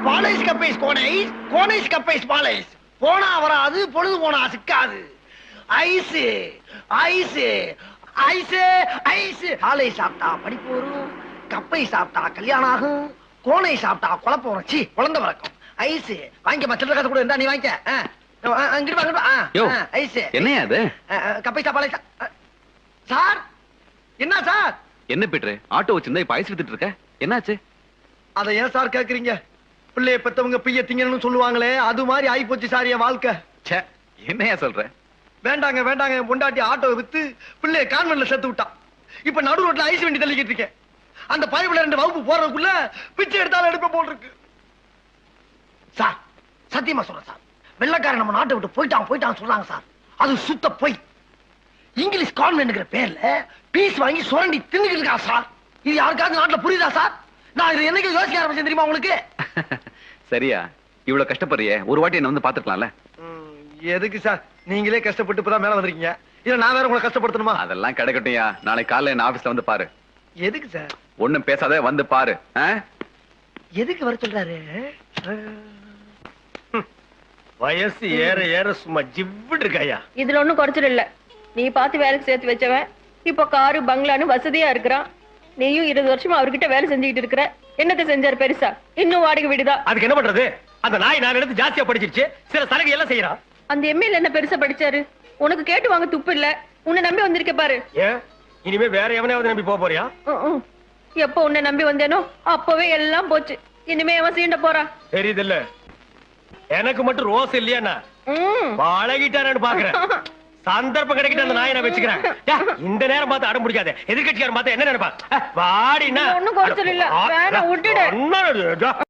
பாலேஸ் கப்பைஸ் கோனைஸ், கோனைஸ் கப்பைஸ் பாலேஸ். போனா வராது, பொழுது போனா சிக்காது. Ice ice ice ice. பாலை சாப்பிட்டா படிப்பு வரும், கப்பை சாப்பிட்டா கல்யாணம் ஆகும், கோனை சாப்பிட்டா குழப்பம் வரும். சி குழந்தை வழக்கம். ஐஸ் வாங்கிக்க, மச்சல காசு கூட இருந்தா நீ வாங்கிக்க. ஐஸ் என்னையா அது? கப்பை சாப்பாலை சார். என்ன சார்? என்ன பீட்ரு, ஆட்டோ வச்சிருந்தா இப்ப ஐஸ் வித்துட்டு இருக்க, என்னாச்சு? அதை ஏன் சார் கேக்குறீங்க? பிள்ளைய பெத்தவங்க பிய்ய திங்கன்னு சொல்லுவாங்களே, அது மாதிரி ஆகி போச்சு சார் என் வாழ்க்கை. என்னையா சொல்ற? வேண்டாங்க வேண்டாங்க, என் பொண்டாட்டி ஆட்டோ வித்து பிள்ளைய கான்வென்ட்ல சேர்த்து விட்டான். இப்ப நடு ரோட்ல ஐஸ் வண்டி தள்ளிக்கிட்டு இருக்கேன். அந்த பயவுல 2 வகுப்பு போறதுக்குள்ள பிச்சை எடுத்தாலும் எடுப்ப போட்டிருக்கு சார். சத்தியமா சொல்றேன் சார், வெள்ளக்காரன் நம்ம நாட்டை விட்டு போயிட்டான் சொல்றாங்க சார். அது சுத்த போய். இங்கிலீஷ் கான்வென்ட்ங்கிற பேர்ல பீஸ் வாங்கி சுரண்டி தின்னுக்கிட்டு இருக்கா சார். இது யாருக்காவது நாட்டுல புரியுதா சார்? நான் இது என்னைக்கு யோசிக்க ஆரம்பிச்சேன் தெரியுமா உங்களுக்கு? சரியா, இவ்வளவு கஷ்டப்படுறியே, ஒரு வாட்டி என்ன வந்து பாத்துக்கலாம்ல. எதுக்கு சார்? நீங்களே கஷ்டப்பட்டு இப்பதான் மேல வந்திருக்கீங்க, இல்ல நான் வேற உங்களை கஷ்டப்படுத்தணுமா? அதெல்லாம் கிடைக்கட்டும்யா, நாளைக்கு காலையில என்ன ஆபீஸ்ல வந்து பாரு. எதுக்கு சார்? ஒண்ணும் பேசாத, வந்து பாரு. எதுக்கு வர சொல்றாரு? வயசு ஏற ஏற சும்மா ஜிவ்விட்டு இருக்காயா. இதுல ஒண்ணும் குறைச்சல் இல்ல. நீ பார்த்து வேலைக்கு சேர்த்து வச்சவன் இப்ப காரு பங்களான்னு வசதியா இருக்கிறான். நீயும் 20 வருஷமா அவர்கிட்ட வேலை செஞ்சுக்கிட்டு இருக்கிற. என்னத்தை செஞ்சாரு பெருசா? இன்னும் வாடகை வீடுதான். அதுக்கு என்ன பண்றது? அந்த நாய் நான் எடுத்து ஜாஸ்தியா படிச்சிருச்சு, சில சலுகை எல்லாம் செய்யறான். அந்த எம்எல்ஏ என்ன பெருசா படிச்சாரு? உனக்கு கேட்டு வாங்க துப்பு இல்ல. உன்னை நம்பி வந்திருக்க பாரு. ஏன் இனிமே வேற எவனையாவது நம்பி போறியா? எப்ப உன்னை நம்பி வந்தேனோ அப்பவே எல்லாம் போச்சு. இனிமே அவன் சீண்ட போறான். தெரியுது இல்ல, எனக்கு மட்டும் ரோஸ் இல்லையா? பழகிட்டானு பாக்குறேன். சந்தர்ப்பம் கிடைக்கிட்டு அந்த நாயை நான் வச்சுக்கிறேன். இந்த நேரம் பார்த்து அடம் முடிக்காத. எதிர்கட்சியார் பார்த்து என்ன நினைப்பா? வாடினா ஒண்ணும் குறைச்சல் இல்ல, வேணா விட்டுடு.